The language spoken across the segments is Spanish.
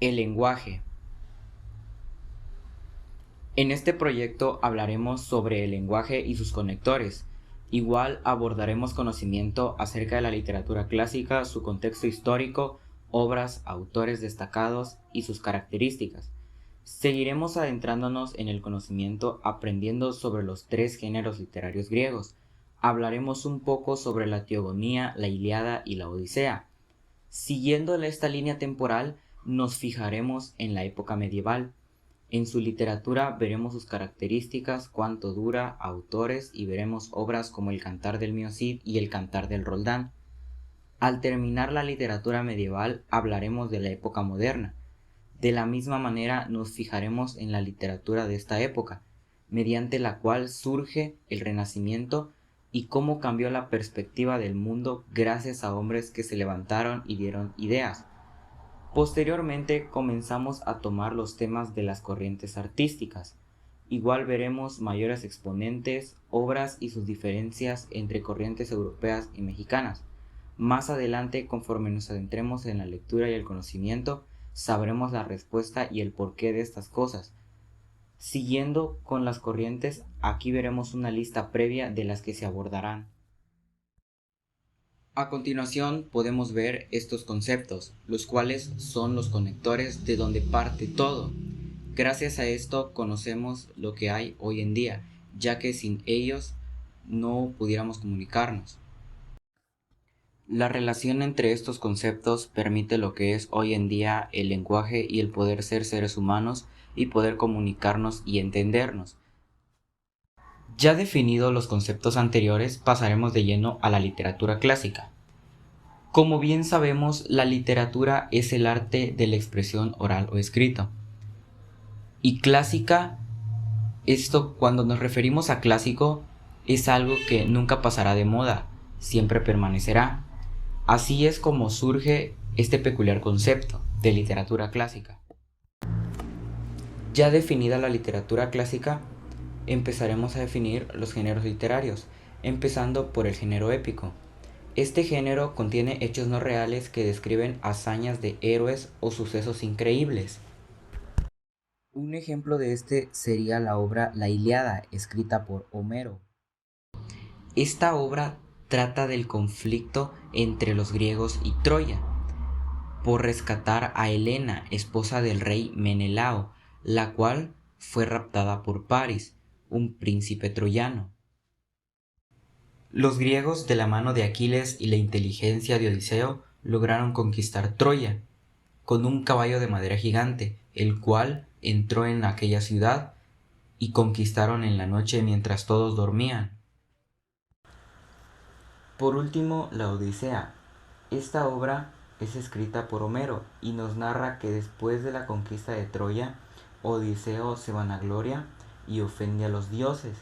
El lenguaje. En este proyecto hablaremos sobre el lenguaje y sus conectores. Igual abordaremos conocimiento acerca de la literatura clásica, su contexto histórico, obras, autores destacados y sus características. Seguiremos adentrándonos en el conocimiento aprendiendo sobre los tres géneros literarios griegos. Hablaremos un poco sobre la Teogonía, la Ilíada y la Odisea. Siguiendo esta línea temporal, nos fijaremos en la época medieval. En su literatura veremos sus características, cuánto dura, autores y veremos obras como el Cantar del Mio Cid y el Cantar del Roldán. Al terminar la literatura medieval hablaremos de la época moderna. De la misma manera nos fijaremos en la literatura de esta época, mediante la cual surge el Renacimiento y cómo cambió la perspectiva del mundo gracias a hombres que se levantaron y dieron ideas. Posteriormente comenzamos a tomar los temas de las corrientes artísticas. Igual veremos mayores exponentes, obras y sus diferencias entre corrientes europeas y mexicanas. Más adelante, conforme nos adentremos en la lectura y el conocimiento, sabremos la respuesta y el porqué de estas cosas. Siguiendo con las corrientes, aquí veremos una lista previa de las que se abordarán. A continuación podemos ver estos conceptos, los cuales son los conectores de donde parte todo. Gracias a esto conocemos lo que hay hoy en día, ya que sin ellos no pudiéramos comunicarnos. La relación entre estos conceptos permite lo que es hoy en día el lenguaje y el poder ser seres humanos y poder comunicarnos y entendernos. Ya definidos los conceptos anteriores, pasaremos de lleno a la literatura clásica. Como bien sabemos, la literatura es el arte de la expresión oral o escrito. Y clásica, cuando nos referimos a clásico, es algo que nunca pasará de moda, siempre permanecerá. Así es como surge este peculiar concepto de literatura clásica. Ya definida la literatura clásica, empezaremos a definir los géneros literarios, empezando por el género épico. Este género contiene hechos no reales que describen hazañas de héroes o sucesos increíbles. Un ejemplo de este sería la obra La Ilíada, escrita por Homero. Esta obra trata del conflicto entre los griegos y Troya, por rescatar a Helena, esposa del rey Menelao, la cual fue raptada por Paris, un príncipe troyano. Los griegos, de la mano de Aquiles y la inteligencia de Odiseo, lograron conquistar Troya con un caballo de madera gigante, el cual entró en aquella ciudad y conquistaron en la noche mientras todos dormían. Por último, la Odisea. Esta obra es escrita por Homero y nos narra que después de la conquista de Troya, Odiseo se vanagloria y ofende a los dioses.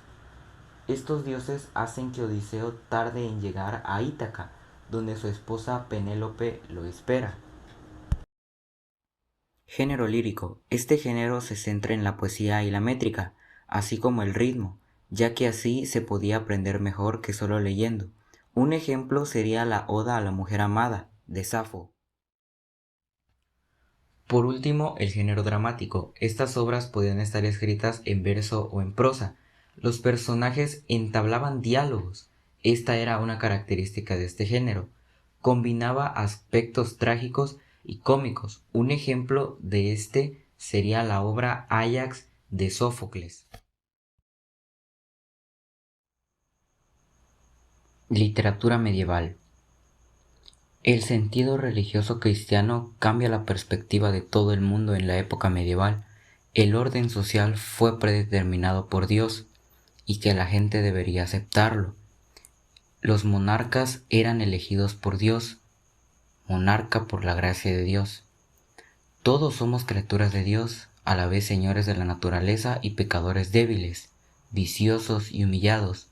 Estos dioses hacen que Odiseo tarde en llegar a Ítaca, donde su esposa Penélope lo espera. Género lírico. Este género se centra en la poesía y la métrica, así como el ritmo, ya que así se podía aprender mejor que solo leyendo. Un ejemplo sería la Oda a la mujer amada, de Safo. Por último, el género dramático. Estas obras podían estar escritas en verso o en prosa. Los personajes entablaban diálogos. Esta era una característica de este género. Combinaba aspectos trágicos y cómicos. Un ejemplo de este sería la obra Áyax de Sófocles. Literatura medieval. El sentido religioso cristiano cambia la perspectiva de todo el mundo en la época medieval. El orden social fue predeterminado por Dios y que la gente debería aceptarlo. Los monarcas eran elegidos por Dios, monarca por la gracia de Dios. Todos somos criaturas de Dios, a la vez señores de la naturaleza y pecadores débiles, viciosos y humillados,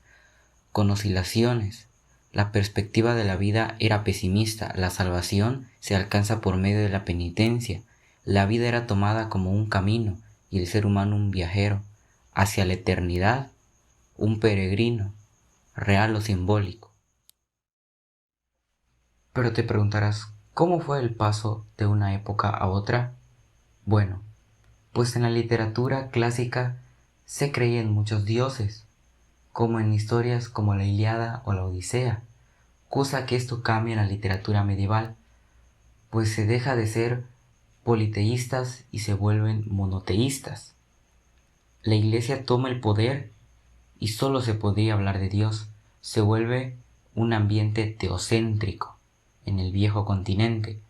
con oscilaciones. La perspectiva de la vida era pesimista, la salvación se alcanza por medio de la penitencia, la vida era tomada como un camino y el ser humano un viajero, hacia la eternidad, un peregrino, real o simbólico. Pero te preguntarás, ¿cómo fue el paso de una época a otra? Bueno, pues en la literatura clásica se creía en muchos dioses, como en historias como la Ilíada o la Odisea, cosa que esto cambia en la literatura medieval, pues se deja de ser politeístas y se vuelven monoteístas. La iglesia toma el poder y solo se podía hablar de Dios. Se vuelve un ambiente teocéntrico en el viejo continente.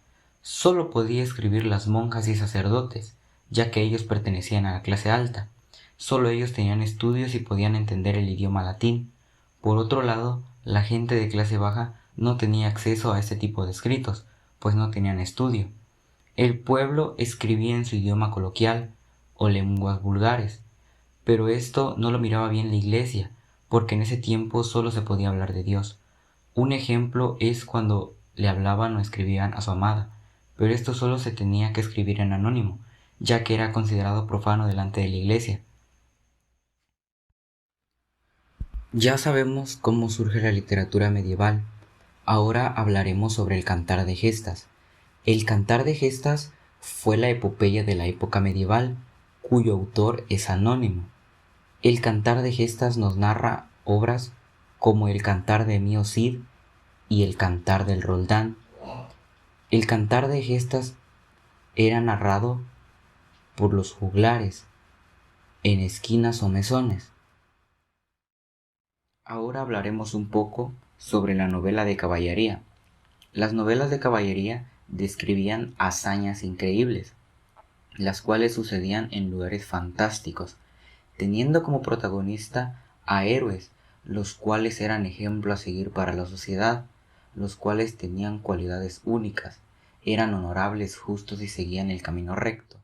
Solo podía escribir las monjas y sacerdotes, ya que ellos pertenecían a la clase alta. Solo ellos tenían estudios y podían entender el idioma latín. Por otro lado, la gente de clase baja no tenía acceso a este tipo de escritos, pues no tenían estudio. El pueblo escribía en su idioma coloquial o lenguas vulgares, pero esto no lo miraba bien la iglesia, porque en ese tiempo solo se podía hablar de Dios. Un ejemplo es cuando le hablaban o escribían a su amada, pero esto solo se tenía que escribir en anónimo, ya que era considerado profano delante de la iglesia. Ya sabemos cómo surge la literatura medieval. Ahora hablaremos sobre el Cantar de Gestas. El Cantar de Gestas fue la epopeya de la época medieval, cuyo autor es anónimo. El Cantar de Gestas nos narra obras como el Cantar de Mío Cid y el Cantar del Roldán. El Cantar de Gestas era narrado por los juglares en esquinas o mesones. Ahora hablaremos un poco sobre la novela de caballería. Las novelas de caballería describían hazañas increíbles, las cuales sucedían en lugares fantásticos, teniendo como protagonista a héroes, los cuales eran ejemplo a seguir para la sociedad, los cuales tenían cualidades únicas, eran honorables, justos y seguían el camino recto.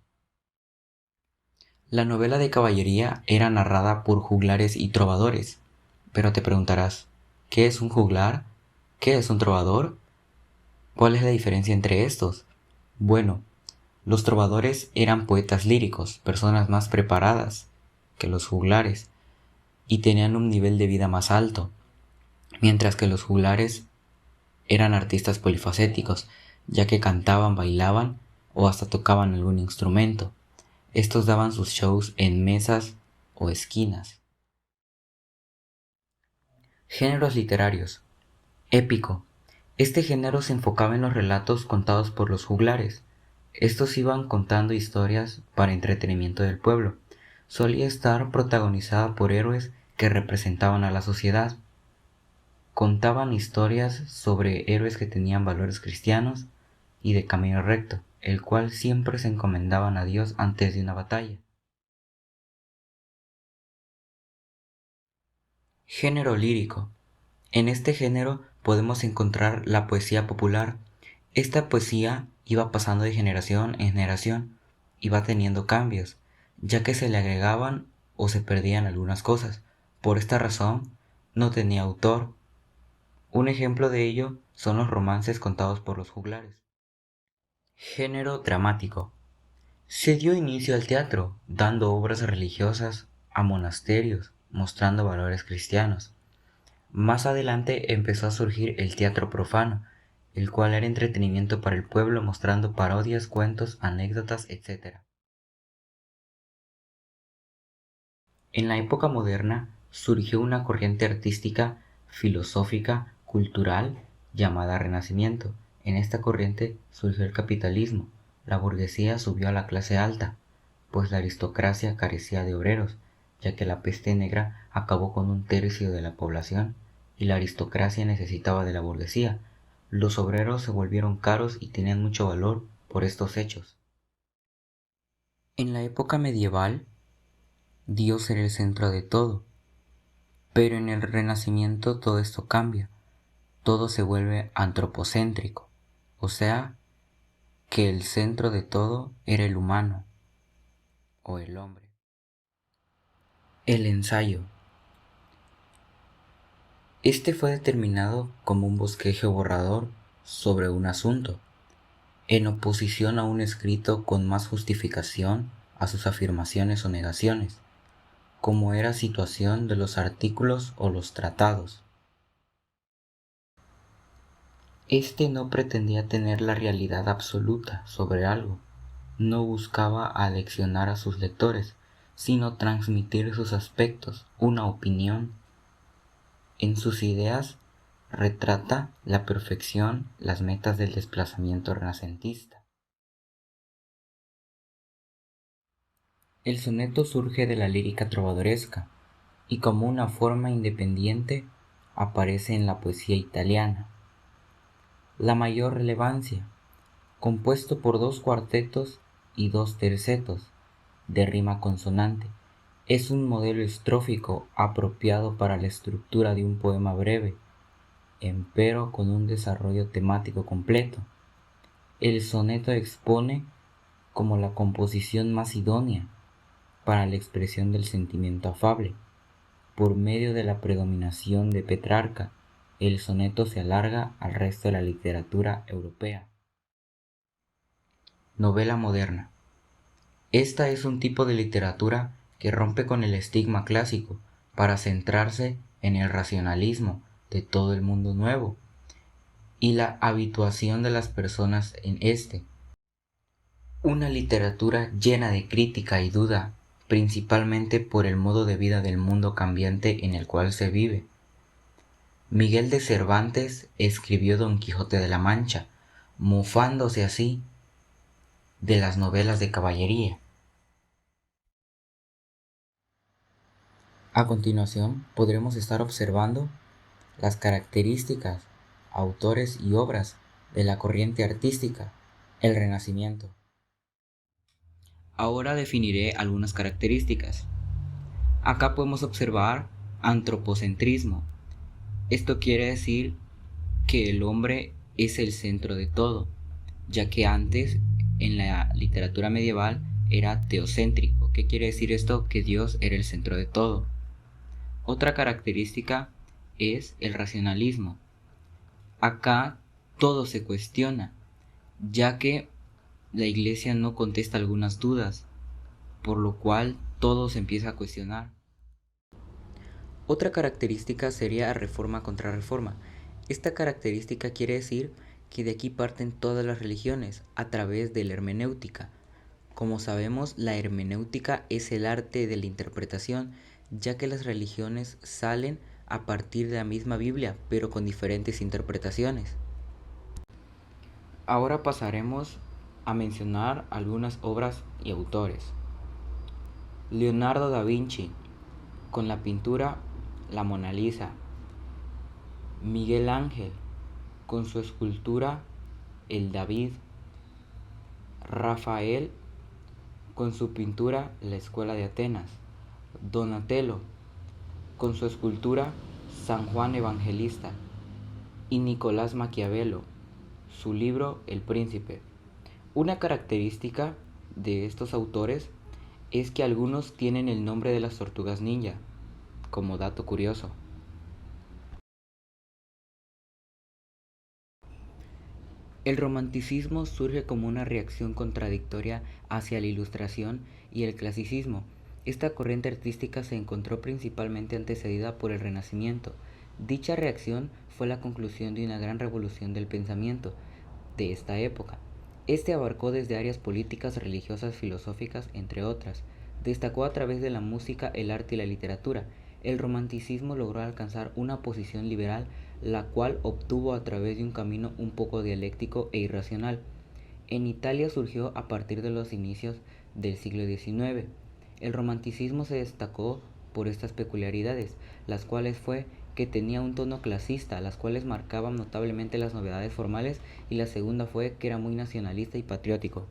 La novela de caballería era narrada por juglares y trovadores, pero te preguntarás, ¿qué es un juglar? ¿Qué es un trovador? ¿Cuál es la diferencia entre estos? Bueno, los trovadores eran poetas líricos, personas más preparadas que los juglares, y tenían un nivel de vida más alto, mientras que los juglares eran artistas polifacéticos, ya que cantaban, bailaban o hasta tocaban algún instrumento. Estos daban sus shows en mesas o esquinas. Géneros literarios. Épico. Este género se enfocaba en los relatos contados por los juglares. Estos iban contando historias para entretenimiento del pueblo. Solía estar protagonizada por héroes que representaban a la sociedad. Contaban historias sobre héroes que tenían valores cristianos y de camino recto, el cual siempre se encomendaban a Dios antes de una batalla. Género lírico. En este género podemos encontrar la poesía popular. Esta poesía iba pasando de generación en generación, iba teniendo cambios, ya que se le agregaban o se perdían algunas cosas. Por esta razón, no tenía autor. Un ejemplo de ello son los romances contados por los juglares. Género dramático. Se dio inicio al teatro, dando obras religiosas a monasterios, mostrando valores cristianos. Más adelante empezó a surgir el teatro profano, el cual era entretenimiento para el pueblo mostrando parodias, cuentos, anécdotas, etc. En la época moderna surgió una corriente artística, filosófica, cultural llamada Renacimiento. En esta corriente surgió el capitalismo. La burguesía subió a la clase alta, pues la aristocracia carecía de obreros, ya que la peste negra acabó con un tercio de la población y la aristocracia necesitaba de la burguesía. Los obreros se volvieron caros y tenían mucho valor por estos hechos. En la época medieval, Dios era el centro de todo, pero en el Renacimiento todo esto cambia, todo se vuelve antropocéntrico, o sea, que el centro de todo era el humano o el hombre. El ensayo. Este fue determinado como un bosquejo borrador sobre un asunto, en oposición a un escrito con más justificación a sus afirmaciones o negaciones, como era situación de los artículos o los tratados. Este no pretendía tener la realidad absoluta sobre algo, no buscaba aleccionar a sus lectores, sino transmitir sus aspectos, una opinión. En sus ideas retrata la perfección, las metas del desplazamiento renacentista. El soneto surge de la lírica trovadoresca y como una forma independiente aparece en la poesía italiana. La mayor relevancia, compuesto por 2 cuartetos y 2 tercetos de rima consonante, es un modelo estrófico apropiado para la estructura de un poema breve, empero con un desarrollo temático completo. El soneto expone como la composición más idónea para la expresión del sentimiento afable. Por medio de la predominación de Petrarca, el soneto se alarga al resto de la literatura europea. Novela moderna. Esta es un tipo de literatura que rompe con el estigma clásico para centrarse en el racionalismo de todo el mundo nuevo y la habituación de las personas en este. Una literatura llena de crítica y duda, principalmente por el modo de vida del mundo cambiante en el cual se vive. Miguel de Cervantes escribió Don Quijote de la Mancha, mofándose así de las novelas de caballería. A continuación, podremos estar observando las características, autores y obras de la corriente artística, el Renacimiento. Ahora definiré algunas características. Acá podemos observar antropocentrismo. Esto quiere decir que el hombre es el centro de todo, ya que antes en la literatura medieval era teocéntrico. ¿Qué quiere decir esto? Que Dios era el centro de todo. Otra característica es el racionalismo. Acá todo se cuestiona, ya que la iglesia no contesta algunas dudas, por lo cual todo se empieza a cuestionar. Otra característica sería reforma contra reforma. Esta característica quiere decir que de aquí parten todas las religiones a través de la hermenéutica. Como sabemos, la hermenéutica es el arte de la interpretación, ya que las religiones salen a partir de la misma Biblia, pero con diferentes interpretaciones. Ahora pasaremos a mencionar algunas obras y autores. Leonardo da Vinci, con la pintura La Mona Lisa. Miguel Ángel, con su escultura El David. Rafael, con su pintura La Escuela de Atenas. Donatello, con su escultura San Juan Evangelista. Y Nicolás Maquiavelo, su libro El Príncipe. Una característica de estos autores es que algunos tienen el nombre de las tortugas ninja, como dato curioso. El romanticismo surge como una reacción contradictoria hacia la Ilustración y el clasicismo. Esta corriente artística se encontró principalmente antecedida por el Renacimiento. Dicha reacción fue la conclusión de una gran revolución del pensamiento de esta época. Este abarcó desde áreas políticas, religiosas, filosóficas, entre otras. Destacó a través de la música, el arte y la literatura. El romanticismo logró alcanzar una posición liberal, la cual obtuvo a través de un camino un poco dialéctico e irracional. En Italia surgió a partir de los inicios del siglo XIX. El romanticismo se destacó por estas peculiaridades, las cuales fue que tenía un tono clasista, las cuales marcaban notablemente las novedades formales, y la segunda fue que era muy nacionalista y patriótico.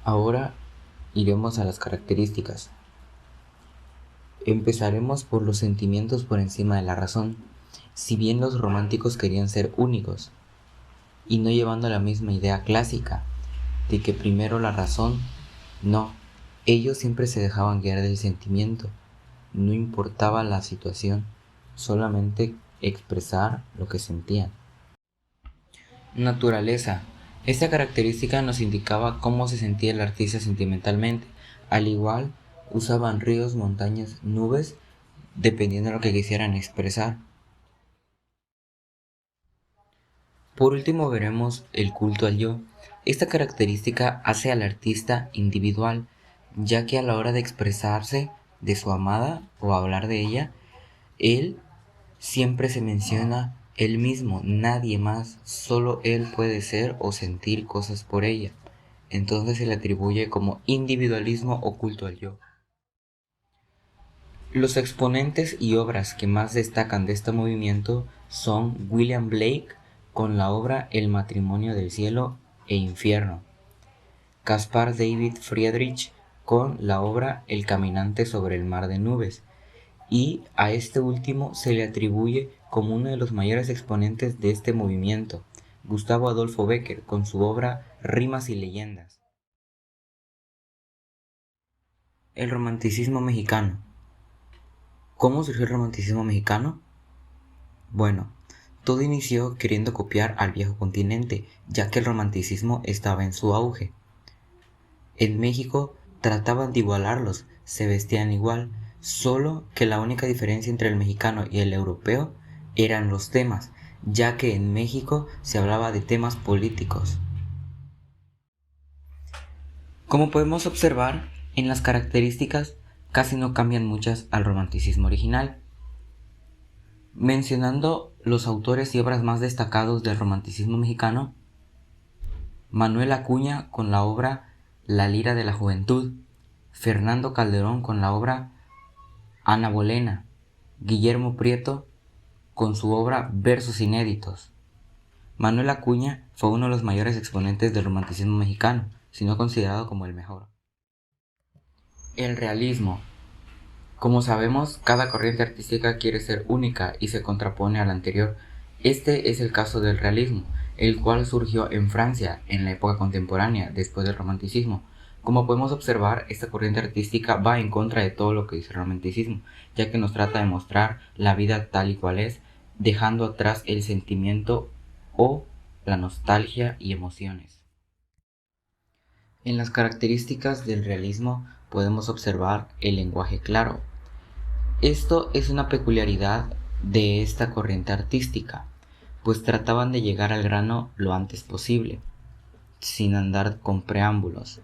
Ahora iremos a las características. Empezaremos por los sentimientos por encima de la razón. Si bien los románticos querían ser únicos, y no llevando la misma idea clásica, de que primero la razón, no, ellos siempre se dejaban guiar del sentimiento, no importaba la situación, solamente expresar lo que sentían. Naturaleza. Esta característica nos indicaba cómo se sentía el artista sentimentalmente. Al igual, usaban ríos, montañas, nubes, dependiendo de lo que quisieran expresar. Por último veremos el culto al yo. Esta característica hace al artista individual, ya que a la hora de expresarse de su amada o hablar de ella, él siempre se menciona él mismo, nadie más, solo él puede ser o sentir cosas por ella. Entonces se le atribuye como individualismo oculto al yo. Los exponentes y obras que más destacan de este movimiento son William Blake con la obra El matrimonio del cielo e infierno, Caspar David Friedrich con la obra El caminante sobre el mar de nubes, y a este último se le atribuye como uno de los mayores exponentes de este movimiento, Gustavo Adolfo Bécquer con su obra Rimas y leyendas. El romanticismo mexicano. ¿Cómo surgió el romanticismo mexicano? Bueno, todo inició queriendo copiar al viejo continente, ya que el romanticismo estaba en su auge. En México trataban de igualarlos, se vestían igual, solo que la única diferencia entre el mexicano y el europeo eran los temas, ya que en México se hablaba de temas políticos. Como podemos observar, en las características casi no cambian muchas al romanticismo original. Mencionando los autores y obras más destacados del romanticismo mexicano, Manuel Acuña con la obra La lira de la juventud, Fernando Calderón con la obra Ana Bolena, Guillermo Prieto con su obra Versos inéditos. Manuel Acuña fue uno de los mayores exponentes del romanticismo mexicano, sino considerado como el mejor. El realismo. Como sabemos, cada corriente artística quiere ser única y se contrapone a la anterior. Este es el caso del realismo, el cual surgió en Francia en la época contemporánea, después del romanticismo. Como podemos observar, esta corriente artística va en contra de todo lo que dice el romanticismo, ya que nos trata de mostrar la vida tal y cual es, dejando atrás el sentimiento o la nostalgia y emociones. En las características del realismo podemos observar el lenguaje claro. Esto es una peculiaridad de esta corriente artística, pues trataban de llegar al grano lo antes posible, sin andar con preámbulos.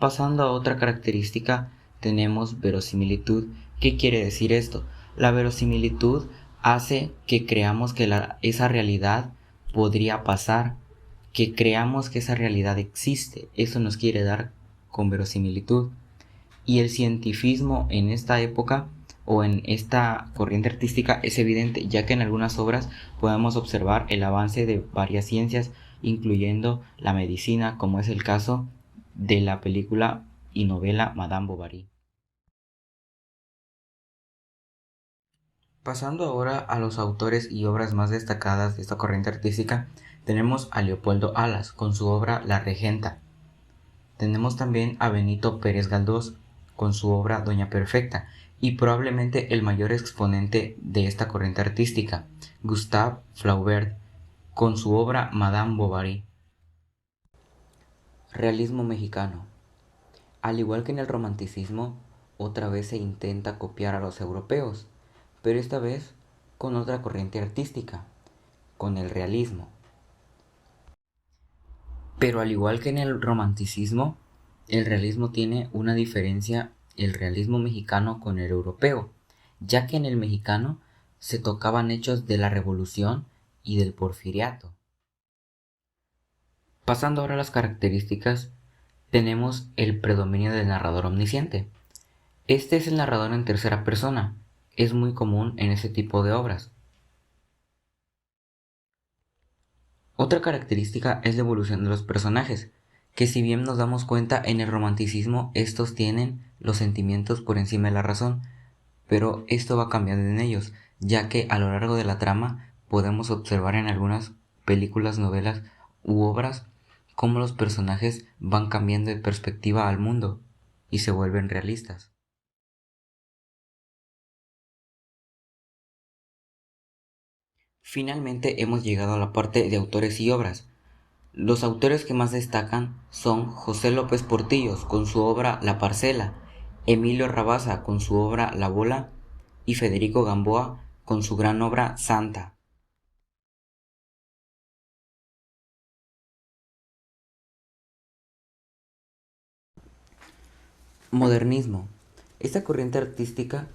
Pasando a otra característica, tenemos verosimilitud. ¿Qué quiere decir esto? La verosimilitud hace que creamos que esa realidad podría pasar, que creamos que esa realidad existe. Eso nos quiere dar con verosimilitud. Y el cientifismo en esta época o en esta corriente artística es evidente, ya que en algunas obras podemos observar el avance de varias ciencias, incluyendo la medicina, como es el caso de la película y novela Madame Bovary. Pasando ahora a los autores y obras más destacadas de esta corriente artística, tenemos a Leopoldo Alas con su obra La Regenta. Tenemos también a Benito Pérez Galdós con su obra Doña Perfecta, y probablemente el mayor exponente de esta corriente artística, Gustave Flaubert, con su obra Madame Bovary. Realismo mexicano. Al igual que en el romanticismo, otra vez se intenta copiar a los europeos, pero esta vez con otra corriente artística, con el realismo. Pero al igual que en el romanticismo, el realismo tiene una diferencia, el realismo mexicano con el europeo, ya que en el mexicano se tocaban hechos de la Revolución y del Porfiriato. Pasando ahora a las características, tenemos el predominio del narrador omnisciente. Este es el narrador en tercera persona, es muy común en ese tipo de obras. Otra característica es la evolución de los personajes, que si bien nos damos cuenta en el romanticismo estos tienen los sentimientos por encima de la razón, pero esto va cambiando en ellos, ya que a lo largo de la trama podemos observar en algunas películas, novelas u obras cómo los personajes van cambiando de perspectiva al mundo y se vuelven realistas. Finalmente hemos llegado a la parte de autores y obras. Los autores que más destacan son José López Portillos con su obra La Parcela, Emilio Rabasa con su obra La Bola y Federico Gamboa con su gran obra Santa. Modernismo. Esta corriente artística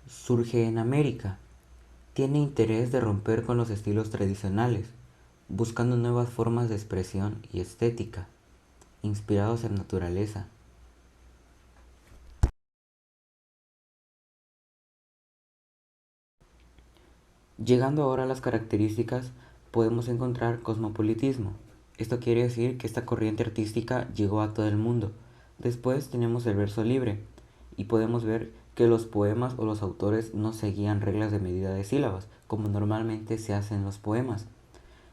surge en América. Tiene interés de romper con los estilos tradicionales, buscando nuevas formas de expresión y estética, inspirados en naturaleza. Llegando ahora a las características, podemos encontrar cosmopolitismo. Esto quiere decir que esta corriente artística llegó a todo el mundo. Después tenemos el verso libre y podemos ver que los poemas o los autores no seguían reglas de medida de sílabas, como normalmente se hace en los poemas.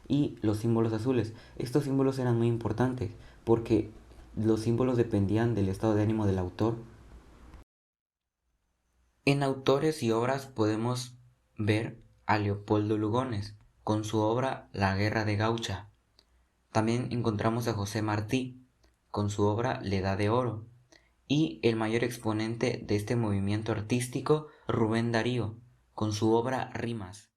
Y los símbolos azules. Estos símbolos eran muy importantes porque los símbolos dependían del estado de ánimo del autor. En autores y obras podemos ver a Leopoldo Lugones con su obra La Guerra de Gaucha. También encontramos a José Martí con su obra La Edad de Oro y el mayor exponente de este movimiento artístico, Rubén Darío, con su obra Rimas.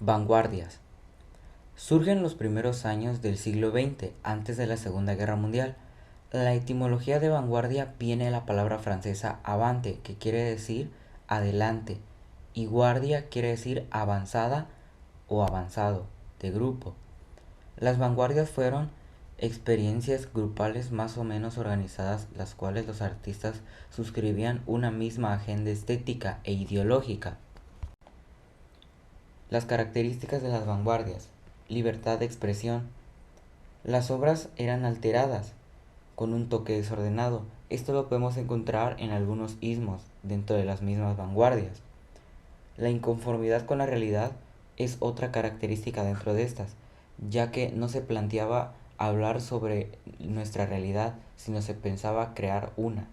Vanguardias. Surgen los primeros años del siglo XX, antes de la Segunda Guerra Mundial. La etimología de vanguardia viene de la palabra francesa avante, que quiere decir adelante, y guardia quiere decir avanzada o avanzado, de grupo. Las vanguardias fueron experiencias grupales más o menos organizadas, las cuales los artistas suscribían una misma agenda estética e ideológica. Las características de las vanguardias: libertad de expresión. Las obras eran alteradas, con un toque desordenado. Esto lo podemos encontrar en algunos ismos dentro de las mismas vanguardias. La inconformidad con la realidad es otra característica dentro de estas, ya que no se planteaba hablar sobre nuestra realidad, sino se pensaba crear una.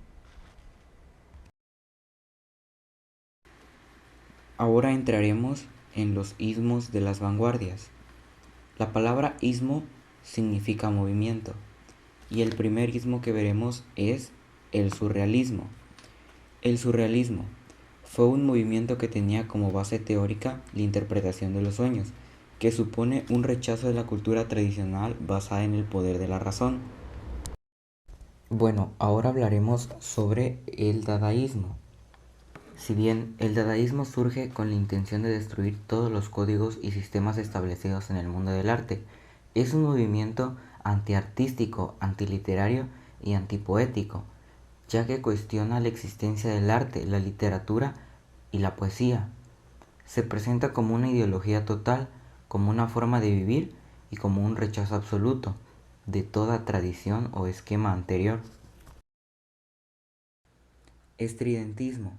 Ahora entraremos en los ismos de las vanguardias. La palabra ismo significa movimiento, y el primer ismo que veremos es el surrealismo. El surrealismo fue un movimiento que tenía como base teórica la interpretación de los sueños, que supone un rechazo de la cultura tradicional basada en el poder de la razón. Bueno, ahora hablaremos sobre el dadaísmo. Si bien el dadaísmo surge con la intención de destruir todos los códigos y sistemas establecidos en el mundo del arte, es un movimiento antiartístico, antiliterario y antipoético, ya que cuestiona la existencia del arte, la literatura y la poesía. Se presenta como una ideología total, como una forma de vivir y como un rechazo absoluto de toda tradición o esquema anterior. Estridentismo.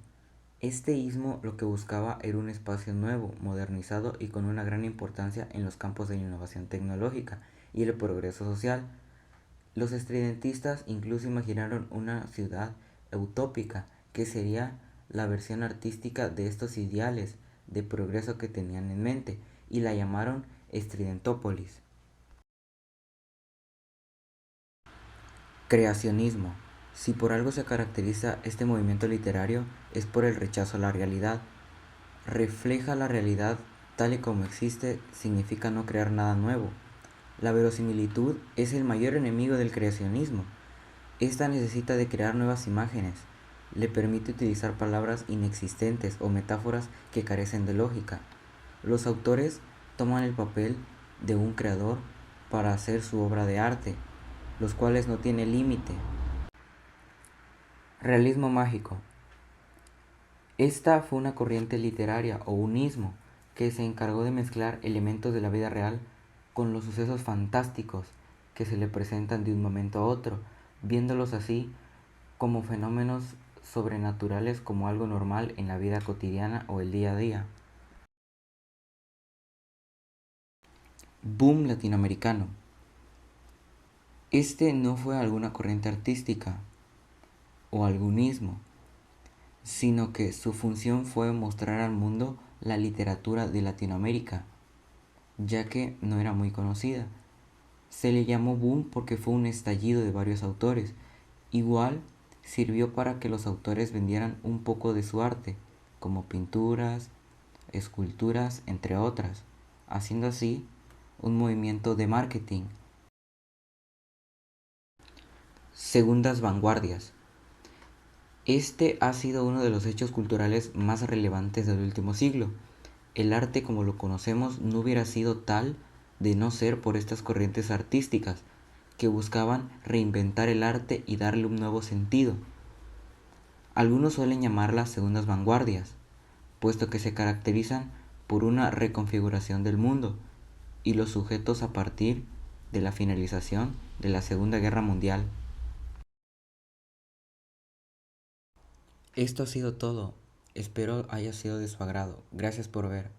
Este ismo lo que buscaba era un espacio nuevo, modernizado y con una gran importancia en los campos de la innovación tecnológica y el progreso social. Los estridentistas incluso imaginaron una ciudad utópica que sería la versión artística de estos ideales de progreso que tenían en mente y la llamaron Estridentópolis. Creacionismo. Si por algo se caracteriza este movimiento literario es por el rechazo a la realidad. Refleja la realidad tal y como existe, significa no crear nada nuevo. La verosimilitud es el mayor enemigo del creacionismo. Esta necesita de crear nuevas imágenes. Le permite utilizar palabras inexistentes o metáforas que carecen de lógica. Los autores toman el papel de un creador para hacer su obra de arte, los cuales no tiene límite. Realismo mágico. Esta fue una corriente literaria o un ismo que se encargó de mezclar elementos de la vida real con los sucesos fantásticos que se le presentan de un momento a otro, viéndolos así como fenómenos sobrenaturales como algo normal en la vida cotidiana o el día a día. Boom latinoamericano. Este no fue alguna corriente artística o algún ismo, sino que su función fue mostrar al mundo la literatura de Latinoamérica, ya que no era muy conocida. Se le llamó boom porque fue un estallido de varios autores. Igual sirvió para que los autores vendieran un poco de su arte, como pinturas, esculturas, entre otras, haciendo así un movimiento de marketing. Segundas vanguardias. Este ha sido uno de los hechos culturales más relevantes del último siglo. El arte como lo conocemos no hubiera sido tal de no ser por estas corrientes artísticas que buscaban reinventar el arte y darle un nuevo sentido. Algunos suelen llamarlas segundas vanguardias, puesto que se caracterizan por una reconfiguración del mundo y los sujetos a partir de la finalización de la Segunda Guerra Mundial. Esto ha sido todo. Espero haya sido de su agrado. Gracias por ver.